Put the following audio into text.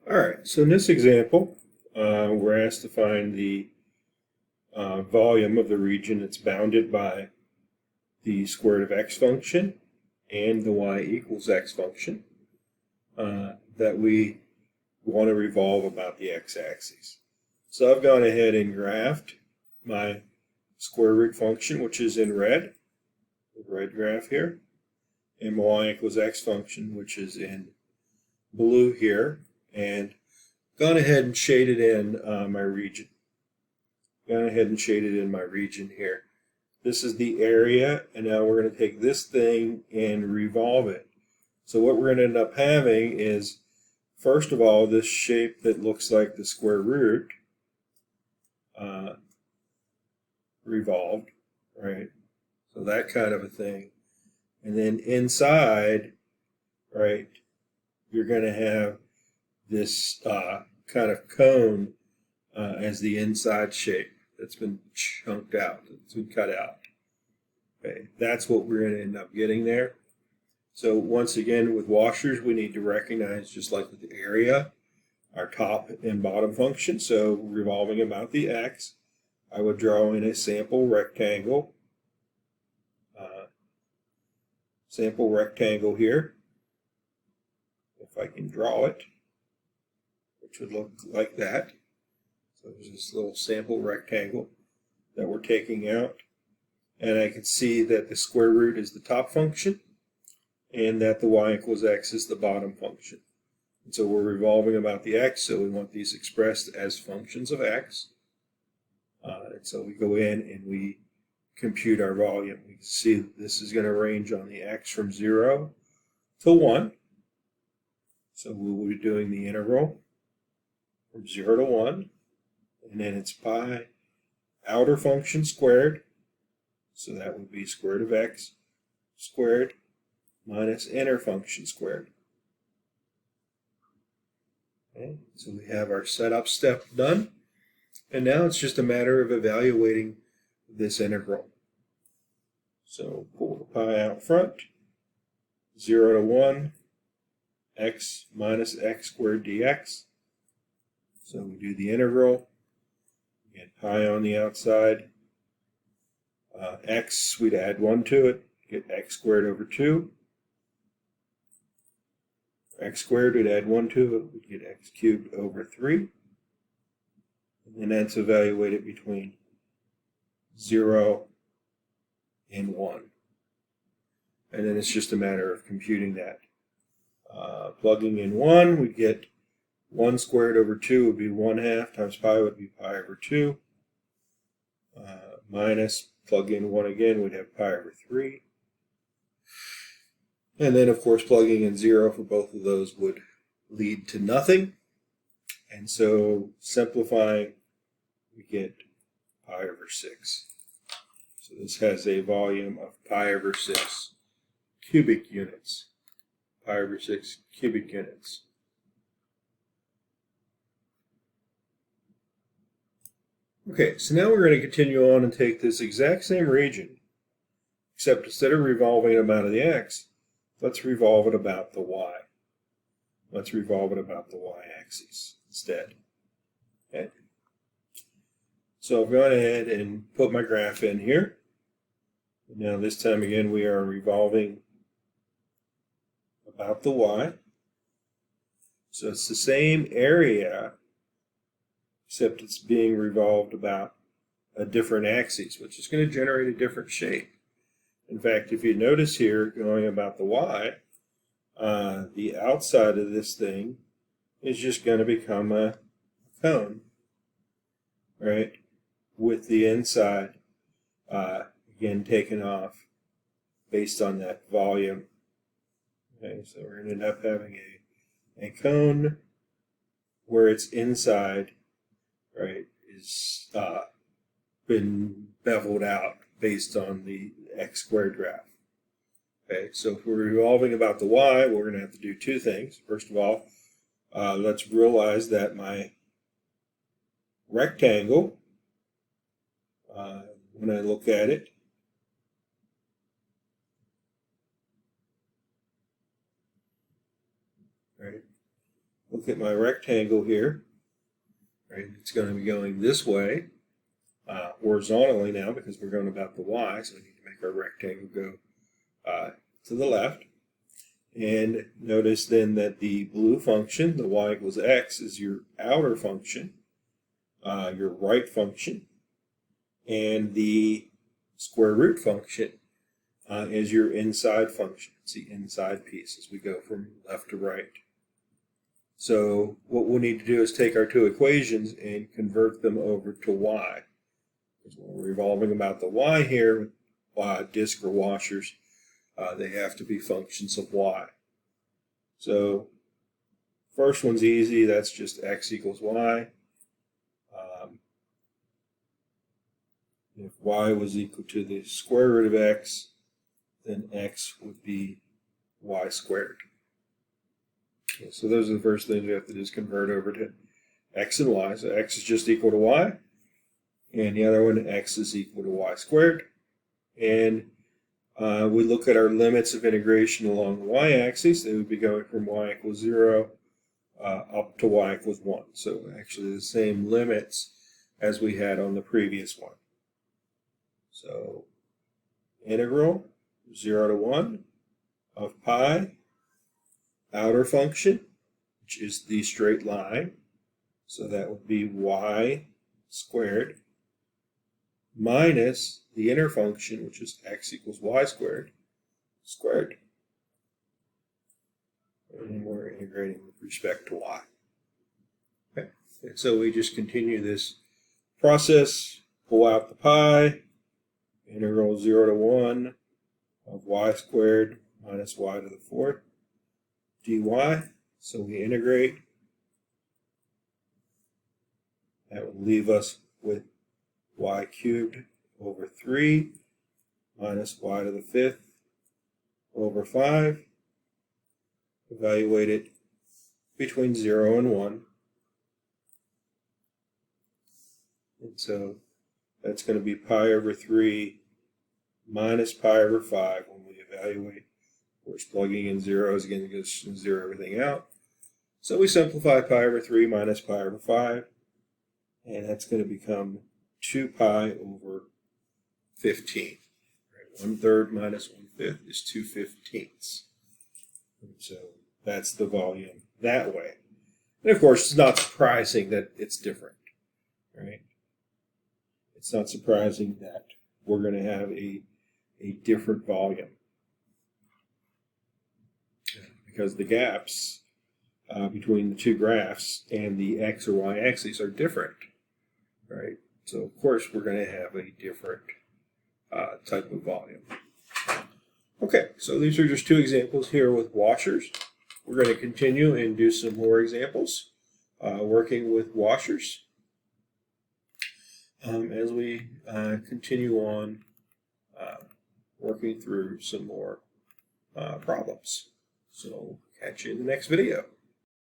All right, so in this example, we're asked to find the volume of the region that's bounded by the square root of x function and the y equals x function that we want to revolve about the x-axis. So I've gone ahead and graphed my square root function, which is in red, the red graph here, and my y equals x function, which is in blue here, and gone ahead and shaded in my region. Gone ahead and shaded in my region here. This is the area, and now we're going to take this thing and revolve it. So what we're going to end up having is, first of all, this shape that looks like the square root revolved, right? So that kind of a thing. And then inside, right, you're going to have this kind of cone as the inside shape that's been chunked out, that's been cut out. Okay, that's what we're going to end up getting there. So once again, with washers, we need to recognize, just like with the area, our top and bottom function. So revolving about the x, I would draw in a sample rectangle. Here, if I can draw it, which would look like that. So there's this little sample rectangle that we're taking out. And I can see that the square root is the top function and that the y equals x is the bottom function. And so we're revolving about the x, so we want these expressed as functions of x. And so we go in and we compute our volume. We can see that this is going to range on the x from 0 to 1. So we will be doing the integral from 0 to 1. And then it's pi outer function squared. So that would be square root of x squared minus inner function squared. Okay, so we have our setup step done. And now it's just a matter of evaluating this integral. So pull the pi out front, 0 to 1, x minus x squared dx. So we do the integral, get pi on the outside, x, we'd add 1 to it, get x squared over 2. X squared, we'd add 1 to it, we'd get x cubed over 3. And that's evaluated between 0 and 1. And then it's just a matter of computing that. Plugging in 1, we get 1 squared over 2 would be 1/2 times pi would be pi over 2. Minus, plug in 1 again, we'd have pi over 3. And then, of course, plugging in 0 for both of those would lead to nothing. And so simplifying, we get pi over 6. So this has a volume of pi over 6 cubic units. Pi over 6 cubic units. Okay, so now we're going to continue on and take this exact same region, except instead of revolving it about the x, let's revolve it about the y. Let's revolve it about the y-axis instead. Okay. So I've gone ahead and put my graph in here. Now this time again we are revolving about the y. So it's the same area, except it's being revolved about a different axis, which is going to generate a different shape. In fact, if you notice here, going about the y, the outside of this thing is just going to become a cone, right? With the inside, again, taken off based on that volume. Okay, so we're going to end up having a cone where its inside, right, is been beveled out based on the x squared graph. Okay, so if we're revolving about the y, we're going to have to do two things. First of all, let's realize that my rectangle, when I look at it, right, look at my rectangle here. Right, it's going to be going this way horizontally now because we're going about the y, so we need to make our rectangle go to the left. And notice then that the blue function, the y equals x, is your outer function, your right function, and the square root function is your inside function. It's the inside piece as we go from left to right. So what we'll need to do is take our two equations and convert them over to y. Because when we're revolving about the y here, disk or washers, they have to be functions of y. So first one's easy. That's just x equals y. If y was equal to the square root of x, then x would be y squared. Okay, so those are the first things we have to do is convert over to x and y. So x is just equal to y, and the other one, x is equal to y squared. And we look at our limits of integration along the y-axis. They would be going from y equals 0 up to y equals 1. So actually the same limits as we had on the previous one. So integral 0 to 1 of pi, outer function, which is the straight line. So that would be y squared, minus the inner function, which is x equals y squared, squared. And we're integrating with respect to y. Okay. And so we just continue this process, pull out the pi, integral 0 to 1 of y squared minus y to the 4th dy. So we integrate. That would leave us with y cubed over 3 minus y to the 5th over 5. Evaluate it between 0 and 1. And so that's going to be pi over 3 minus pi over 5 when we evaluate. Of course, plugging in zeros, again, it goes to zero everything out. So we simplify pi over 3 minus pi over 5, and that's going to become 2 pi over 15. Right? 1/3 minus 1/5 is 2/15. And so that's the volume that way. And of course, it's not surprising that it's different, right? It's not surprising that we're going to have a different volume because the gaps between the two graphs and the x or y axes are different, right? So of course we're going to have a different type of volume. Okay, so these are just two examples here with washers. We're going to continue and do some more examples working with washers as we continue on working through some more problems. So catch you in the next video.